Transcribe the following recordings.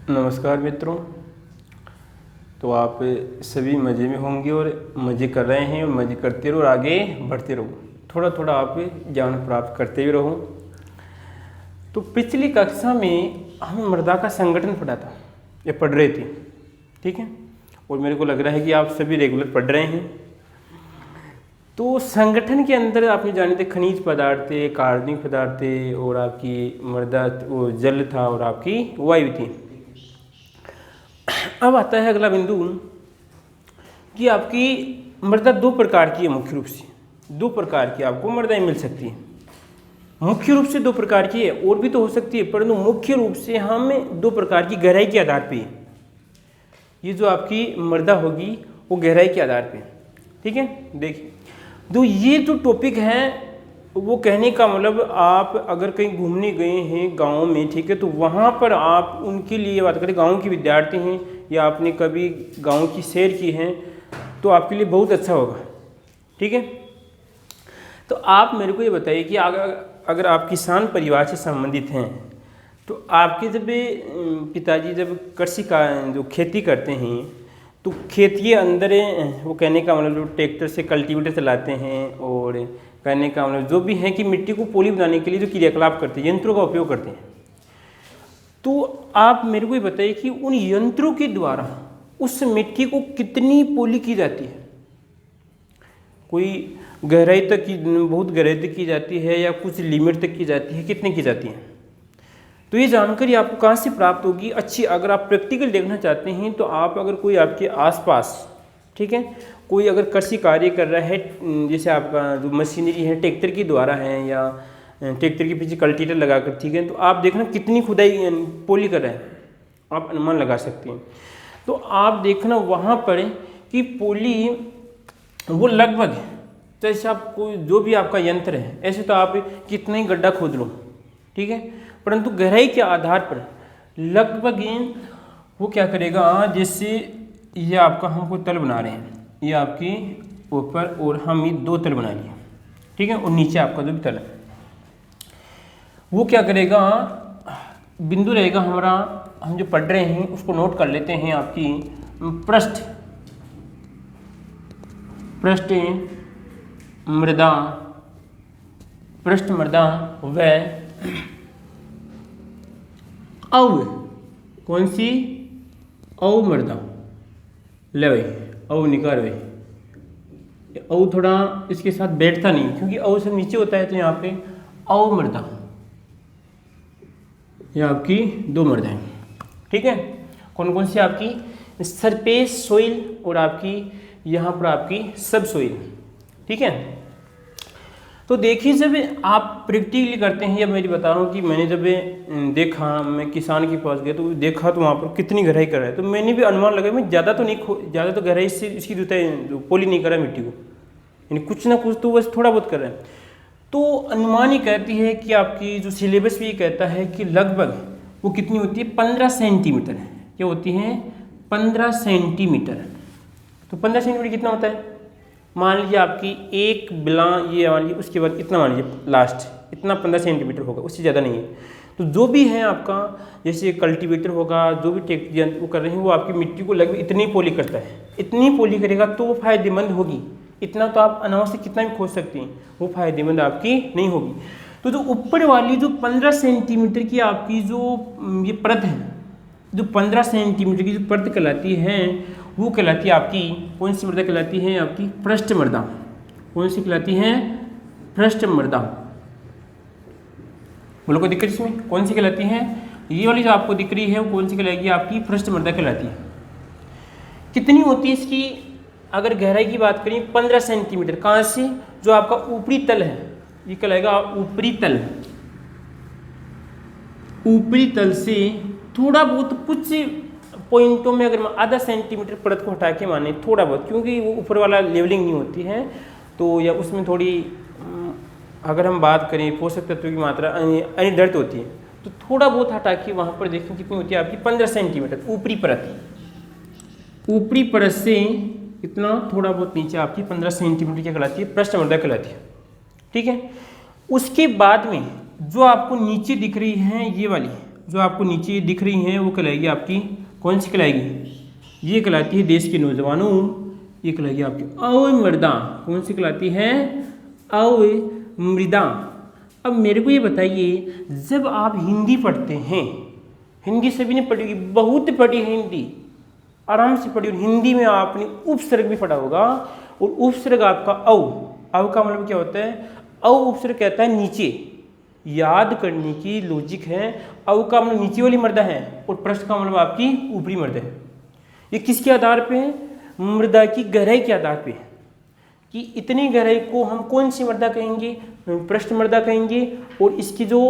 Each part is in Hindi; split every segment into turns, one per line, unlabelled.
नमस्कार मित्रों। तो आप सभी मज़े में होंगे और मज़े कर रहे हैं और मज़े करते रहो और आगे बढ़ते रहो। थोड़ा थोड़ा आप ज्ञान प्राप्त करते भी रहो। तो पिछली कक्षा में हम मृदा का संगठन पढ़ा था या पढ़ रहे थे, ठीक है। और मेरे को लग रहा है कि आप सभी रेगुलर पढ़ रहे हैं। तो संगठन के अंदर आपने जाने थे खनिज पदार्थ थे, कार्बनिक पदार्थ थे और आपकी मृदा वो जल था और आपकी वायु थी। अब आता है अगला बिंदु कि आपकी मृदा दो प्रकार की है। मुख्य रूप से दो प्रकार की आपको मृदाएं मिल सकती है। मुख्य रूप से दो प्रकार की है, और भी तो हो सकती है, परंतु मुख्य रूप से हम दो प्रकार की गहराई के आधार पे ये जो आपकी मृदा होगी वो गहराई के आधार पे, ठीक है। देखिए, तो ये जो टॉपिक है वो कहने का मतलब आप अगर कहीं घूमने गए हैं गाँव में, ठीक है, तो वहाँ पर आप उनके लिए बात करें, गाँव के विद्यार्थी हैं या आपने कभी गांव की सैर की है तो आपके लिए बहुत अच्छा होगा, ठीक है। तो आप मेरे को ये बताइए कि अगर आप किसान परिवार से संबंधित हैं तो आपके जब पिताजी जब कृषि का जो खेती करते हैं तो खेत के अंदर वो कहने का मतलब ट्रैक्टर से कल्टीवेटर चलाते हैं और कहने का मतलब जो भी है कि मिट्टी को पोली बनाने के लिए जो क्रियाकलाप करते हैं, यंत्रों का उपयोग करते हैं। तो आप मेरे को ये बताइए कि उन यंत्रों के द्वारा उस मिट्टी को कितनी पोली की जाती है। कोई गहराई तक की, बहुत गहराई तक की जाती है या कुछ लिमिट तक की जाती है, कितने की जाती है। तो ये जानकारी आपको कहाँ से प्राप्त होगी अच्छी। अगर आप प्रैक्टिकल देखना चाहते हैं तो आप अगर कोई आपके आसपास, ठीक है, कोई अगर कृषि कार्य कर रहा है, जैसे आपका जो मशीनरी है ट्रैक्टर के द्वारा है या ट्रैक्टर के पीछे कल्टीवेटर लगाकर, ठीक है, तो आप देखना कितनी खुदाई पोली कर रहे हैं, आप अनुमान लगा सकते हैं। तो आप देखना वहाँ पर कि पोली वो लगभग, जैसे आप कोई जो भी आपका यंत्र है, ऐसे तो आप कितना ही गड्ढा खोद लो, ठीक है, परंतु गहराई के आधार पर लगभग वो क्या करेगा, जैसे ये आपका हम कोई तल बना रहे हैं, ये आपकी ऊपर और हम ये दो तल बना लिए, ठीक है, और नीचे आपका जो भी तल है वो क्या करेगा, बिंदु रहेगा हमारा, हम जो पढ़ रहे हैं उसको नोट कर लेते हैं। आपकी पृष्ठ मृदा व अव, कौन सी अवमृदा, ले भाई अव निकार भाई, अव थोड़ा इसके साथ बैठता नहीं क्योंकि अव से नीचे होता है, तो यहाँ पे अवमृदा, ये आपकी दो मृदाएं, ठीक है। कौन कौन सी आपकी सरफेस सॉइल और आपकी यहाँ पर आपकी सब सॉइल, ठीक है। तो देखिए, जब आप प्रैक्टिकली करते हैं, या मेरी बता रहा हूँ कि मैंने जब देखा, मैं किसान के पास गया तो देखा तो वहाँ पर कितनी गहराई कर रहा है, तो मैंने भी अनुमान लगाया मैं ज़्यादा तो गहराई से इसकी जो पोली नहीं कर रहा मिट्टी को, यानी कुछ ना कुछ तो बस थोड़ा बहुत कर रहा है। तो अनुमान ही कहती है कि आपकी जो सिलेबस भी ये कहता है कि लगभग वो कितनी होती है, 15 सेंटीमीटर। क्या होती है, 15 सेंटीमीटर। तो 15 सेंटीमीटर कितना होता है, मान लीजिए आपकी एक बिला ये मान लीजिए, उसके बाद इतना मान लीजिए लास्ट इतना 15 सेंटीमीटर होगा, उससे ज़्यादा नहीं है। तो जो भी है आपका, जैसे कल्टीवेटर होगा, जो भी ट्रैक्टर वो कर रहे हैं, वो आपकी मिट्टी को लगभग इतनी पोली करता है। इतनी पोली करेगा तो वो फायदेमंद होगी। इतना तो आप अनावश्यक कितना भी खोज सकते हैं, वो फायदेमंद आपकी नहीं होगी। तो जो ऊपर वाली जो 15 सेंटीमीटर की आपकी जो ये परत है, जो 15 सेंटीमीटर की जो परत कहलाती है, वो कहलाती है आपकी कौन सी मृदा कहलाती है, आपकी पृष्ठ मृदा। कौन सी कहलाती है, पृष्ठ मृदा। बोलो कोई दिक्कत इसमें, कौन सी कहलाती है, ये वाली जो आपको दिख रही है वो कौन सी कहलाएगी, आपकी पृष्ठ मृदा कहलाती है। कितनी होती है इसकी, अगर गहराई की बात करें 15 सेंटीमीटर। कहाँ से, जो आपका ऊपरी तल है, ये कहलाएगा ऊपरी तल। ऊपरी तल से थोड़ा बहुत कुछ पॉइंटों में अगर आधा सेंटीमीटर परत को हटा के माने, थोड़ा बहुत, क्योंकि वो ऊपर वाला लेवलिंग नहीं होती है, तो या उसमें थोड़ी अगर हम बात करें पोषक तत्वों की मात्रा अनिर्धारित होती है, तो थोड़ा बहुत हटा के वहाँ पर देखें कितनी होती है आपकी 15 सेंटीमीटर ऊपरी परत। ऊपरी परत से इतना थोड़ा बहुत नीचे आपकी 15 सेंटीमीटर क्या कहलाती है, पृष्ठ मृदा कहलाती है, ठीक है। उसके बाद में जो आपको नीचे दिख रही है ये वाली, जो आपको नीचे दिख रही हैं वो कहलाएगी आपकी, कौन सी कहलाएगी, ये कहलाती है देश के नौजवानों, ये कहलाएगी आपकी अवमृदा। कौन सी कहलाती है, अवमृदा। अब मेरे को ये बताइए, जब आप हिंदी पढ़ते हैं, हिंदी सभी ने पढ़ी होगी, बहुत पढ़ी है हिंदी, आराम से पढ़ी, और हिंदी में आपने उपसर्ग भी पढ़ा होगा, और उपसर्ग आपका अव का मतलब क्या होता है, उपसर्ग कहता है नीचे। याद करने की लॉजिक है, अव का मतलब नीचे वाली मृदा है, और पृष्ठ का मतलब आपकी ऊपरी मृदा है। ये किसके आधार पे है, मृदा की गहराई के आधार पे है, कि इतनी गहराई को हम कौन सी मृदा कहेंगे, पृष्ठ मृदा कहेंगे, और इसकी जो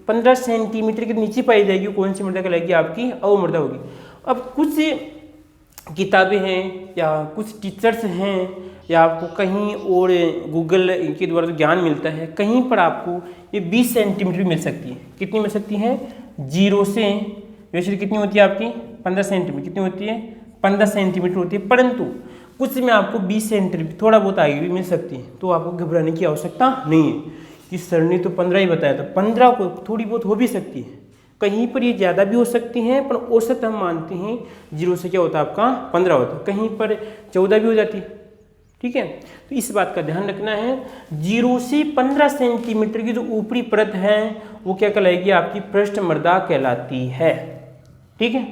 15 सेंटीमीटर के नीचे पाई जाएगी कौन सी मृदा कहलाएगी, आपकी अवमृदा होगी। अब कुछ किताबें हैं या कुछ टीचर्स हैं या आपको कहीं और गूगल के द्वारा जो ज्ञान मिलता है, कहीं पर आपको ये 20 सेंटीमीटर मिल सकती है। कितनी मिल सकती है, 0 से वैसे कितनी होती है आपकी 15 सेंटीमीटर, कितनी होती है 15 सेंटीमीटर होती है, परंतु कुछ में आपको 20 सेंटीमीटर थोड़ा बहुत आगे भी मिल सकती है। तो आपको घबराने की आवश्यकता नहीं है कि सर ने तो 15 ही बताया था, 15 को थोड़ी बहुत हो भी सकती है, कहीं पर ये ज़्यादा भी हो सकती हैं, पर औसत हम मानते हैं 0 से क्या होता है आपका 15 होता है, कहीं पर 14 भी हो जाती है। ठीक है, तो इस बात का ध्यान रखना है, 0 से 15 सेंटीमीटर की जो ऊपरी परत है वो क्या कहलाएगी, आपकी पृष्ठ मृदा कहलाती है। ठीक है,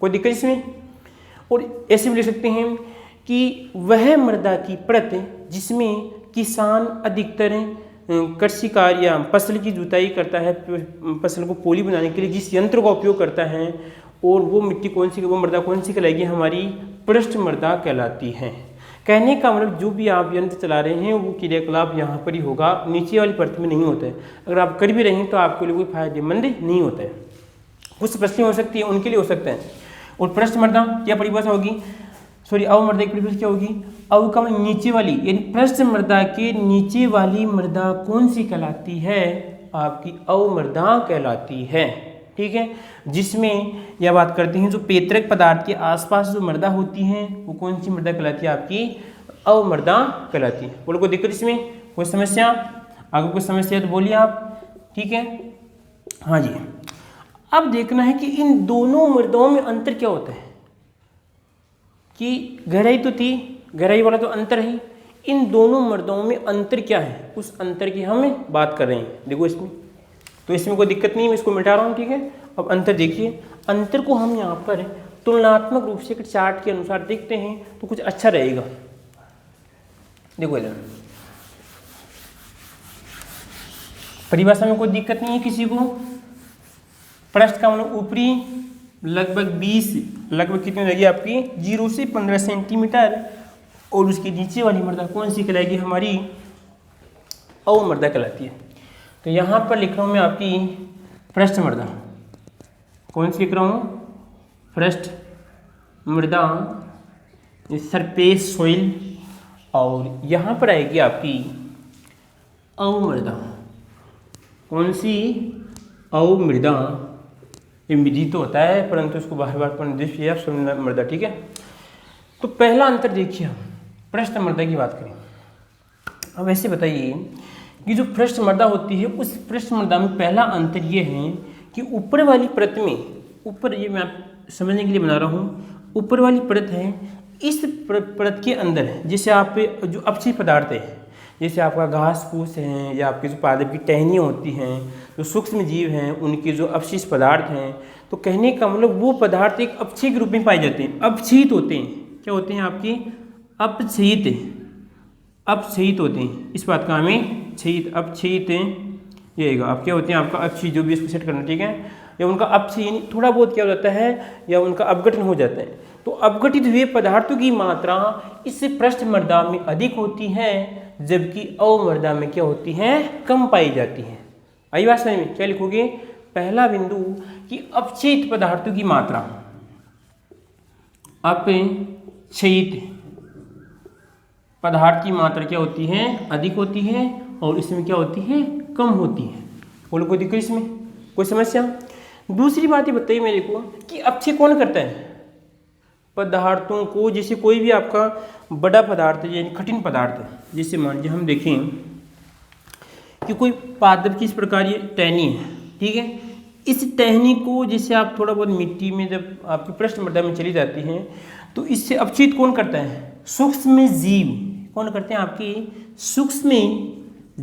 कोई दिक्कत इसमें। और ऐसे भी लिख सकते हैं कि वह मृदा की परत जिसमें किसान अधिकतर कृषि कार्य या फसल की जुताई करता है, फसल को पोली बनाने के लिए जिस यंत्र का उपयोग करता है, और वो मिट्टी कौन सी, वो मृदा कौन सी कहलाएगी, हमारी पृष्ठ मृदा कहलाती है। कहने का मतलब जो भी आप यंत्र चला रहे हैं वो क्रियाकलाप यहाँ पर ही होगा, नीचे वाली परत में नहीं होता है। अगर आप कर भी रहे हैं तो आपके लिए कोई फायदेमंद नहीं होता है। कुछ फसलें हो सकती है, उनके लिए हो सकता है। और पृष्ठ मृदा क्या परिभाषा होगी, सॉरी अवमृदा की परिभाषा क्या होगी, अव का मतलब नीचे वाली, यानी पृष्ठ मृदा के नीचे वाली मृदा कौन सी कहलाती है, आपकी अवमृदा कहलाती है। ठीक है, जिसमें यह बात करते हैं जो पेतरक पदार्थ के आसपास जो मृदा होती है वो कौन सी मृदा कहलाती है, आपकी अवमृदा कहलाती है। बोलो कोई दिक्कत इसमें, कोई समस्या, अगर कोई समस्या है तो बोलिए आप। ठीक है, हाँ जी। अब देखना है कि इन दोनों मृदाओं में अंतर क्या होता है, कि गहराई तो थी, गहराई वाला तो अंतर है, इन दोनों मृदाओं में अंतर क्या है, उस अंतर की हम बात कर रहे हैं। देखो इसमें तो इसमें कोई दिक्कत नहीं, मैं इसको मिटा रहा हूँ। ठीक है, अब अंतर देखिए, अंतर को हम यहाँ पर तुलनात्मक रूप से चार्ट के अनुसार देखते हैं तो कुछ अच्छा रहेगा। देखो इधर परिभाषा में कोई दिक्कत नहीं है किसी को। पृष्ठ का मतलब ऊपरी लगभग 20, लगभग कितनी रहेगी आपकी 0 से 15 सेंटीमीटर, और उसके नीचे वाली मृदा कौन सी कहलाएगी, हमारी अवमृदा कहलाती है। तो यहाँ पर लिख रहा हूँ मैं आपकी पृष्ठ मृदा, कौन सी लिख रहा हूँ, पृष्ठ मृदा, सरफेस सॉइल, और यहाँ पर आएगी आपकी अवमृदा, कौन सी, अवमृदा। ये विधि तो होता है परंतु इसको बार बार पढ़ने मृदा। ठीक है, तो पहला अंतर देखिए, हम पृष्ठ मृदा की बात करें। अब ऐसे बताइए कि जो पृष्ठ मृदा होती है उस पृष्ठ मृदा में पहला अंतर ये है कि ऊपर वाली परत में, ऊपर ये मैं आप समझने के लिए बना रहा हूँ, ऊपर वाली परत है, इस परत के अंदर जैसे आप जो अपक्षय पदार्थ है, जैसे आपका घास फूस है या आपके जो पादप की टहनियाँ होती हैं, जो सूक्ष्म जीव हैं, उनके जो अवशिष्ट पदार्थ हैं, तो कहने का मतलब वो पदार्थ एक अपक्षय के रूप में पाए जाते हैं, अपक्षयित होते हैं। क्या होते हैं आपकी, अपक्षयित, अपक्षयित होते हैं। इस बात का हमें क्षयित, अपक्षयित ये आप क्या होते हैं, आपका अपक्षय जो भी इसको सेट करना। ठीक है, या उनका अपक्षय यानी थोड़ा बहुत क्या हो जाता है, या उनका अपघटन हो जाता है। तो अपघटित हुए पदार्थों की मात्रा इस पृष्ठ मृदा में अधिक होती है, जबकि अवमृदा में क्या होती है, कम पाई जाती है। आई बात समझ में, क्या लिखोगे, पहला बिंदु कि अपक्षयित पदार्थों की मात्रा, अपक्षयित पदार्थ की मात्रा क्या होती है, अधिक होती है, और इसमें क्या होती है, कम होती है। बोलो कोई दिक्कत इसमें, कोई समस्या। दूसरी बात ये बताइए मेरे को कि अपक्षय कौन करता है, पदार्थों को। जैसे कोई भी आपका बड़ा पदार्थ है यानी कठिन पदार्थ है, जैसे मान लीजिए हम देखें कि कोई पादप की इस प्रकार ये टहनी है, ठीक है, इस टहनी को जैसे आप थोड़ा बहुत मिट्टी में जब आपकी पृष्ठ मृदा में चली जाती हैं तो इससे अपचित कौन करता है? सूक्ष्म जीव। कौन करते हैं? आपकी सूक्ष्म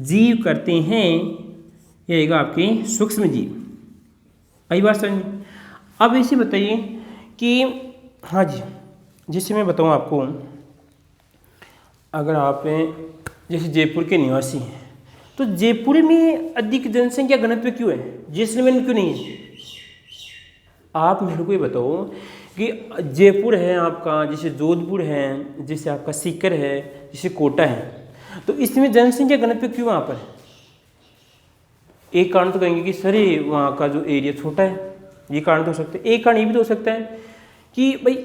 जीव करते हैं। ये आएगा आपके सूक्ष्म जीव। आई बात समझ में? अब ऐसे बताइए कि हाँ जी, जैसे मैं बताऊँ आपको, अगर आप जैसे जयपुर के निवासी हैं तो जयपुर में अधिक जनसंख्या घनत्व क्यों है, जैसलमेर में क्यों नहीं है? आप मेरे को ये बताओ कि जयपुर है आपका, जैसे जोधपुर है, जैसे आपका सीकर है, जैसे कोटा है, तो इसमें जनसंख्या घनत्व क्यों वहाँ पर? एक कारण तो कहेंगे कि सर ये वहाँ का जो एरिया छोटा है, ये कारण तो हो सकता है। एक कारण ये भी तो हो सकता है कि भाई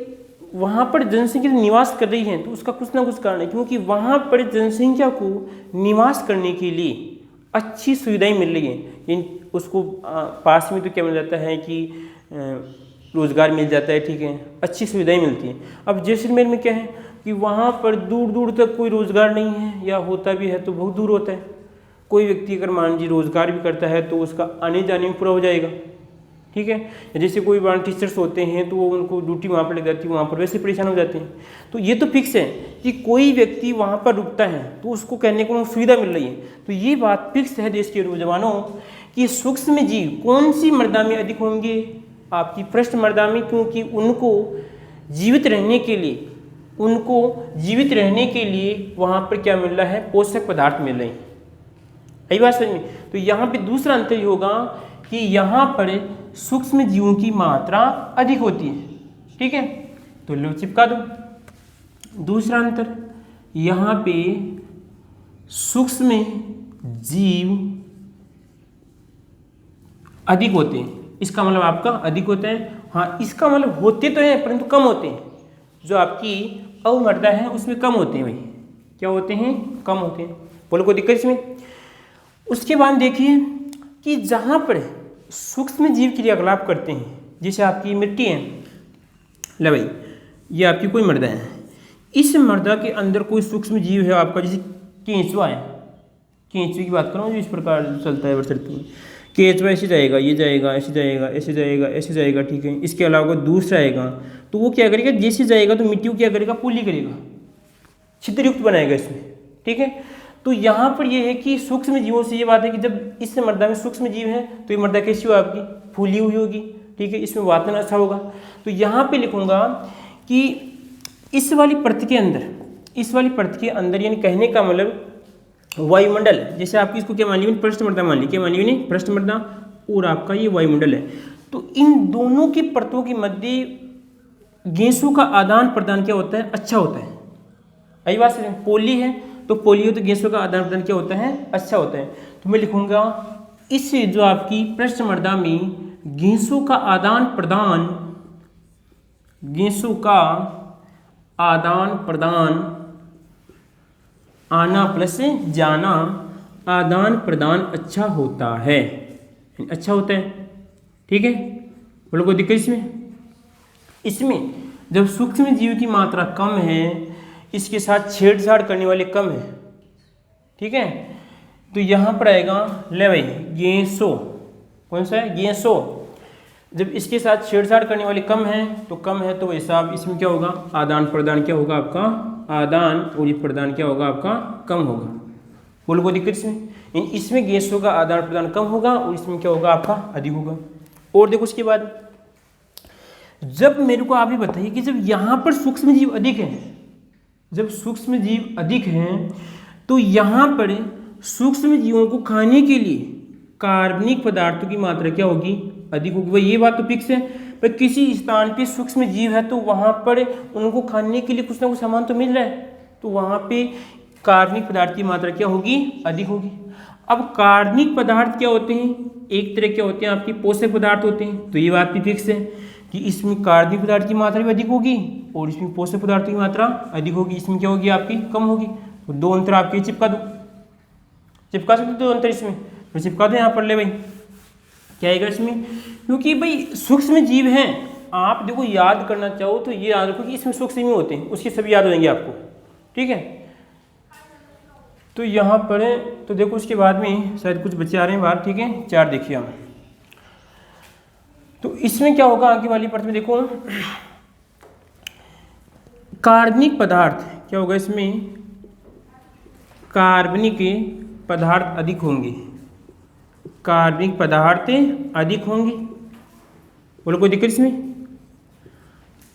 वहाँ पर जनसंख्या निवास कर रही है तो उसका कुछ ना कुछ कारण है, क्योंकि वहाँ पर जनसंख्या को निवास करने के लिए अच्छी सुविधाएं मिल रही हैं। उसको पास में तो क्या मिल जाता है कि रोज़गार मिल जाता है, ठीक है, अच्छी सुविधाएं मिलती हैं। अब जैसलमेर में क्या है कि वहाँ पर दूर दूर तक कोई रोज़गार नहीं है, या होता भी है तो बहुत दूर होता है। कोई व्यक्ति अगर मान लीजिए रोज़गार भी करता है तो उसका आने जाने में पूरा हो जाएगा, ठीक है। जैसे कोई वहाँ टीचर्स होते हैं तो वो उनको ड्यूटी वहाँ पर लग जाती है, वहाँ पर वैसे परेशान हो जाते हैं। तो ये तो फिक्स है कि कोई व्यक्ति वहाँ पर रुकता है तो उसको कहने को सुविधा मिल रही है। तो ये बात फिक्स है देश के नौजवानों कि सूक्ष्म जीव कौन सी मृदा में अधिक होंगे? आपकी पृष्ठ मृदा में, क्योंकि उनको जीवित रहने के लिए वहाँ पर क्या मिल रहा है? पोषक पदार्थ मिल रहे हैं। यही बात समझ में? तो यहाँ पे दूसरा अंतर ये होगा कि यहाँ पर सूक्ष्म जीवों की मात्रा अधिक होती है, ठीक है। तो लो चिपका दो। दूसरा अंतर, यहाँ पे सूक्ष्म जीव अधिक होते हैं। इसका मतलब आपका अधिक होता है, हाँ इसका मतलब होते तो हैं परंतु कम होते हैं। जो आपकी अवमृदा है उसमें कम होते हैं भाई। क्या होते हैं? कम होते हैं। बोलो कोई दिक्कत इसमें? उसके बाद देखिए कि जहाँ पर सूक्ष्म जीव क्रियाकलाप करते हैं, जैसे आपकी मिट्टी है, ले भाई ये आपकी कोई मृदा है, इस मृदा के अंदर कोई सूक्ष्म जीव है आपका, जैसे केंचुआ है। केंचुए की बात करूँ जो इस प्रकार चलता है बरसती में, केंचुआ ऐसे जाएगा, ये जाएगा, ऐसे जाएगा, ऐसे जाएगा, ऐसे जाएगा, ठीक है। इसके अलावा दूसरा आएगा तो वो क्या करेगा? जैसे जाएगा तो मिट्टी को क्या करेगा? पुली करेगा, छिद्रयुक्त बनाएगा इसमें, ठीक है। तो यहाँ पर ये है कि सूक्ष्म जीवों से ये बात है कि जब इस मृदा में सूक्ष्म जीव है तो ये मृदा कैसी हो आपकी? फूली हुई होगी, ठीक है, इसमें वातावरण अच्छा होगा। तो यहाँ पे लिखूंगा कि इस वाली परत के अंदर यानी कहने का मतलब वायुमंडल, जैसे आपकी इसको क्या मान ली? पृष्ठ मृदा मान ली। क्या मान ली? पृष्ठ मृदा, और आपका ये वायुमंडल है। तो इन दोनों की परतों के मध्य गैसों का आदान प्रदान क्या होता है? अच्छा होता है। यही बात है। पोली है तो पोलियो तो गैसों का आदान प्रदान क्या होता है? अच्छा होता है। तो मैं लिखूंगा इस जो आपकी पृष्ठ मृदा में गैसों का आदान प्रदान आना प्लस जाना, आदान प्रदान अच्छा होता है, अच्छा होता है, ठीक है। बोलो कोई दिक्कत इसमें जब सूक्ष्म जीव की मात्रा कम है, इसके साथ छेड़छाड़ करने वाले कम है, ठीक है, तो यहाँ पर आएगा ले भाई गैसों। कौन सा है? गैसों। जब इसके साथ छेड़छाड़ करने वाले कम है तो हिसाब इसमें क्या होगा? आदान प्रदान क्या होगा आपका? आदान, और ये प्रदान क्या होगा आपका? कम होगा। बोलो कोई दिक्कत इसमें गैसों का आदान प्रदान कम होगा और इसमें क्या होगा आपका? अधिक होगा। और देखो उसके बाद जब मेरे को आप ही बताइए कि जब यहाँ पर सूक्ष्म जीव अधिक हैं, तो यहाँ पर सूक्ष्म जीवों को खाने के लिए कार्बनिक पदार्थों की मात्रा क्या होगी? अधिक होगी। भाई ये बात तो फिक्स है। पर किसी स्थान पे सूक्ष्म जीव है तो वहाँ पर उनको खाने के लिए कुछ ना कुछ सामान तो मिल रहा है, तो वहाँ पे कार्बनिक पदार्थ की मात्रा क्या होगी? अधिक होगी। अब कार्बनिक पदार्थ क्या होते हैं? एक तरह क्या होते हैं? आपके पोषक पदार्थ होते हैं। तो ये बात भी फिक्स है कि इसमें कार्बनिक पदार्थ की मात्रा भी अधिक होगी और इसमें पोषक पदार्थों की मात्रा अधिक होगी। इसमें क्या होगी? आपकी कम होगी। तो दो अंतर आपके चिपका दो, चिपका सकते दो अंतर इसमें, तो चिपका दो यहाँ पर। ले भाई क्या आएगा इसमें? क्योंकि भाई सूक्ष्म जीव हैं, आप देखो याद करना चाहो तो ये याद रखो कि इसमें सूक्ष्म जीव होते हैं, उसके सभी याद हो जाएंगे आपको, ठीक है। तो यहाँ पर तो देखो उसके बाद में शायद कुछ बच्चे आ रहे हैं बाहर, ठीक है। 4 देखिए हम तो इसमें क्या होगा आगे वाली परत में देखो, कार्बनिक पदार्थ क्या होगा, इसमें कार्बनिक पदार्थ अधिक होंगे, कार्बनिक पदार्थ अधिक होंगे। बोलो कोई दिक्कत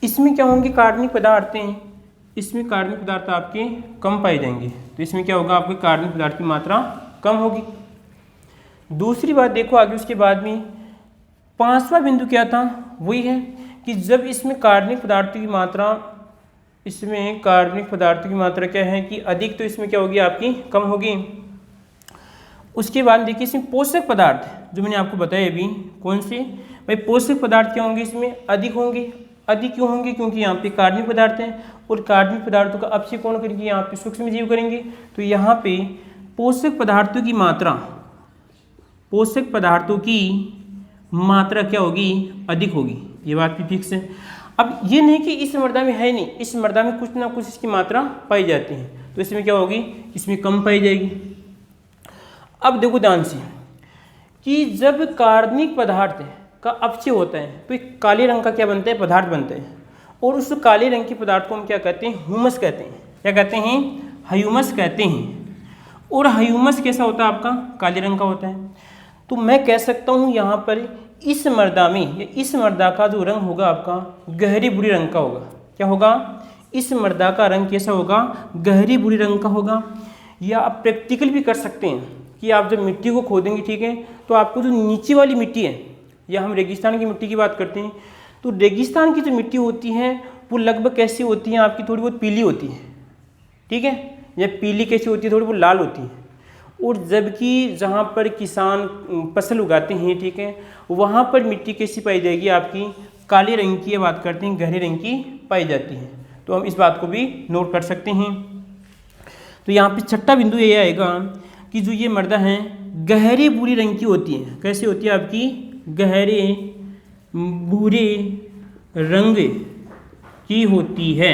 इसमें क्या होंगे कार्बनिक पदार्थें, इसमें कार्बनिक पदार्थ आपके कम पाए जाएंगे, तो इसमें क्या होगा आपके कार्बनिक पदार्थ की मात्रा कम होगी। दूसरी बात देखो आगे उसके बाद में 5वां बिंदु क्या था, वही है कि जब इसमें कार्बनिक पदार्थों की मात्रा, इसमें कार्बनिक पदार्थों की मात्रा क्या है कि अधिक, तो इसमें क्या होगी आपकी कम होगी। उसके बाद देखिए इसमें पोषक पदार्थ जो मैंने आपको बताया अभी, कौन से भाई पोषक पदार्थ क्या होंगे, इसमें अधिक होंगे। अधिक क्यों होंगे, क्योंकि यहाँ पे कार्बनिक पदार्थ हैं और कार्बनिक पदार्थों का अपचय कौन करेंगे, यहाँ पे सूक्ष्म जीव करेंगे। तो यहाँ पे पोषक पदार्थों की मात्रा, पोषक पदार्थों की मात्रा क्या होगी, अधिक होगी, ये बात भी फिक्स है। अब ये नहीं कि इस मृदा में है नहीं, इस मृदा में कुछ ना कुछ इसकी मात्रा पाई जाती है, तो इसमें क्या होगी, इसमें कम पाई जाएगी। अब देखो ध्यान से कि जब कार्बनिक पदार्थ का अपचय होता है तो एक काले रंग का क्या बनता है, पदार्थ बनता है, और उस काले रंग के पदार्थ को हम क्या कहते हैं, ह्यूमस कहते हैं। क्या कहते हैं, ह्यूमस कहते हैं। और ह्यूमस कैसा होता है आपका, काले रंग का होता है। तो मैं कह सकता हूँ यहाँ पर इस मृदा में, या इस मृदा का जो रंग होगा आपका गहरी भूरी रंग का होगा। क्या होगा, इस मृदा का रंग कैसा होगा, गहरी भूरी रंग का होगा। या आप प्रैक्टिकल भी कर सकते हैं कि आप जब मिट्टी को खोदेंगे, ठीक है, तो आपको जो नीचे वाली मिट्टी है, या हम रेगिस्तान की मिट्टी की बात करते हैं, तो रेगिस्तान की जो मिट्टी होती है वो लगभग कैसी होती है आपकी, थोड़ी बहुत पीली होती है, ठीक है, या पीली कैसी होती है, थोड़ी बहुत लाल होती है। और जबकि जहाँ पर किसान फसल उगाते हैं, ठीक है, वहाँ पर मिट्टी कैसी पाई जाएगी आपकी, काले रंग की बात करते हैं, गहरे रंग की पाई जाती है। तो हम इस बात को भी नोट कर सकते हैं। तो यहाँ पे छठा बिंदु ये आएगा कि जो ये मृदा है गहरे भूरे रंग की होती है। कैसी होती है आपकी, गहरे भूरे रंग की होती है।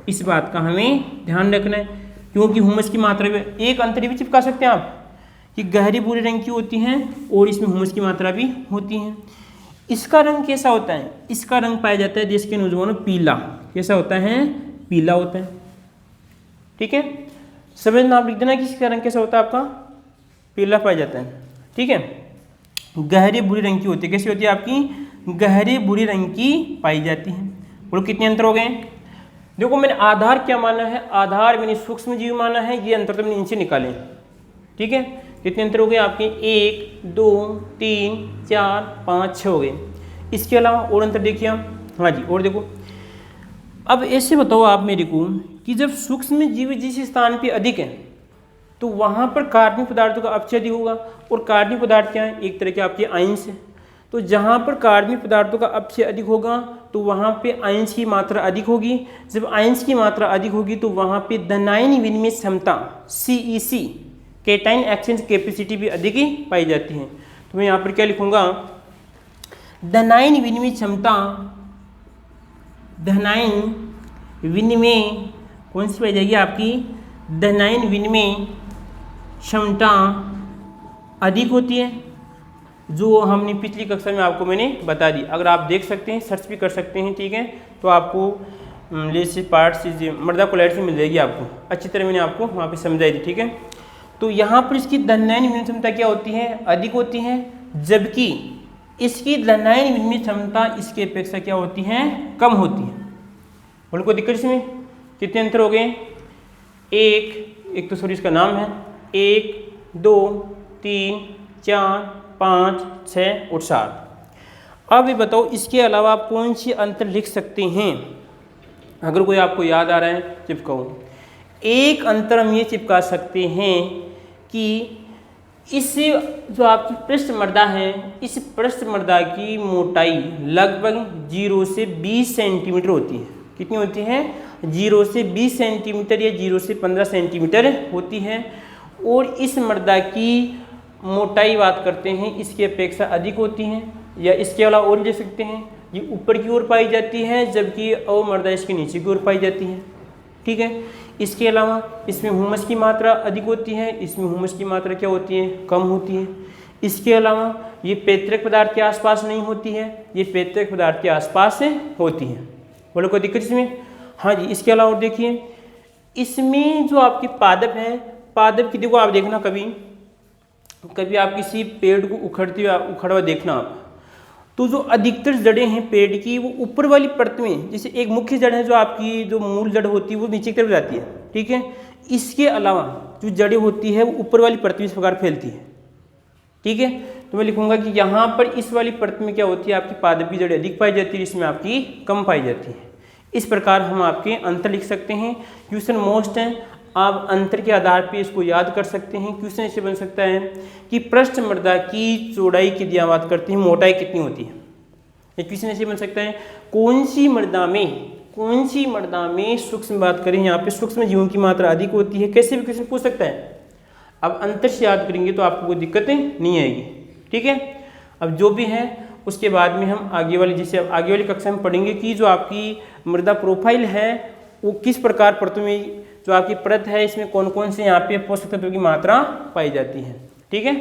इस बात का हमें ध्यान रखना है, क्योंकि ह्यूमस की मात्रा में एक अंतर भी चिपका सकते हैं आप कि गहरी भूरे रंग की होती हैं और इसमें ह्यूमस की मात्रा भी होती है। इसका रंग कैसा होता है, इसका रंग पाया जाता है देश के नौजवानों पीला। कैसा होता है, पीला होता है, ठीक है। समझ नाम लिख देना कि इसका रंग कैसा होता है आपका, पीला पाया जाता है, ठीक है। गहरे भूरे रंग की होती है। कैसी होती है आपकी, गहरे भूरे रंग की पाई जाती है। बोलो कितने अंतर हो गए। देखो मैंने आधार क्या माना है, आधार मैंने सूक्ष्म जीव माना है, ये अंतर तो मैंने इनसे निकाले, ठीक है। कितने अंतर हो गए आपके, 1 2 3 4 5 6 हो गए। इसके अलावा और अंतर देखिए हम, हाँ जी और देखो। अब ऐसे बताओ आप मेरे को कि जब सूक्ष्म जीव जिस स्थान पे अधिक है तो वहाँ पर कार्बनिक पदार्थों का अपचय अधिक होगा। और कार्बनिक पदार्थ क्या है, एक तरह के आपके आयंस है। तो जहाँ पर कार्बनिक पदार्थों का अपचय अधिक होगा तो वहाँ पे आयंस की मात्रा अधिक होगी। जब आयंस की मात्रा अधिक होगी तो वहाँ पे धनायन विनिमय क्षमता CEC कैटायन एक्सचेंज कैपेसिटी भी अधिक ही पाई जाती है। तो मैं यहाँ पर क्या लिखूँगा, धनायन विनिमय क्षमता, धनायन विनिमय कौन सी पाई जाएगी आपकी, धनायन विनिमय क्षमता अधिक होती है, जो हमने पिछली कक्षा में आपको मैंने बता दी। अगर आप देख सकते हैं, सर्च भी कर सकते हैं, ठीक है। तो आपको लेसी पार्ट से मृदा कोलाइट से मिल जाएगी, आपको अच्छी तरह मैंने आपको वहाँ पे समझाई दी, ठीक है। तो यहाँ पर इसकी धनायन विनिमय क्षमता क्या होती है, अधिक होती है, जबकि इसकी धनायन विनिमय क्षमता इसकी अपेक्षा क्या होती है, कम होती है। बोलो कोई दिक्कत इसमें। कितने अंतर हो गए, एक तो सॉरी इसका नाम है, 1 2 3 4 5 6 और 7। अब ये बताओ इसके अलावा आप कौन सी अंतर लिख सकते हैं, अगर कोई आपको याद आ रहा है चिपकाओ। एक अंतर हम ये चिपका सकते हैं कि इस जो आपकी पृष्ठ मृदा है, इस पृष्ठ मृदा की मोटाई लगभग 0 से 20 सेंटीमीटर होती है। कितनी होती है, 0 से 20 सेंटीमीटर या 0 से 15 सेंटीमीटर होती है। और इस मृदा की मोटाई बात करते हैं इसकी अपेक्षा अधिक होती है। या इसके अलावा और ले सकते हैं, ये ऊपर की ओर पाई जाती है जबकि अवमृदा इसके नीचे की ओर पाई जाती है, ठीक है। इसके अलावा इसमें ह्यूमस की मात्रा अधिक होती है, इसमें ह्यूमस की मात्रा क्या होती है, कम होती है। इसके अलावा ये पैतृक पदार्थ के आसपास नहीं होती है, ये पैतृक पदार्थ के आसपास होती है। बोलो कोई दिक्कत इसमें? हाँ जी। इसके अलावा और देखिए, इसमें जो आपकी पादप है, पादप की देखो आप देखना, कभी आप किसी पेड़ को उखड़ा हुआ देखना आप, तो जो अधिकतर जड़ें हैं पेड़ की वो ऊपर वाली परत में, जैसे एक मुख्य जड़ है जो आपकी जो मूल जड़ होती है वो नीचे की तरफ जाती है, ठीक है। इसके अलावा जो जड़ें होती है वो ऊपर वाली परत में इस प्रकार फैलती है, ठीक है। तो मैं लिखूंगा कि यहाँ पर इस वाली परत में क्या होती है, आपकी पादप की जड़ें अधिक पाई जाती है, इसमें आपकी कम पाई जाती है। इस प्रकार हम आपके अंतर लिख सकते हैं। क्वेश्चन मोस्ट है, आप अंतर के आधार पर इसको याद कर सकते हैं। क्वेश्चन ऐसे बन सकता है कि पृष्ठ मृदा की चौड़ाई की यदि बात करते हैं, मोटाई कितनी होती है। ये क्वेश्चन ऐसे बन सकता है, कौन सी मृदा में सूक्ष्म बात करें, यहाँ पे सूक्ष्म जीवों की मात्रा अधिक होती है। कैसे भी क्वेश्चन पूछ सकता है। अब अंतर से याद करेंगे तो आपको कोई दिक्कतें नहीं आएगी, ठीक है। अब जो भी है उसके बाद में हम आगे वाली कक्षा में पढ़ेंगे कि जो आपकी मृदा प्रोफाइल है वो किस प्रकार परतों में जो आपकी परत है इसमें कौन कौन से यहाँ पे पोषक तत्वों की मात्रा पाई जाती है, ठीक है।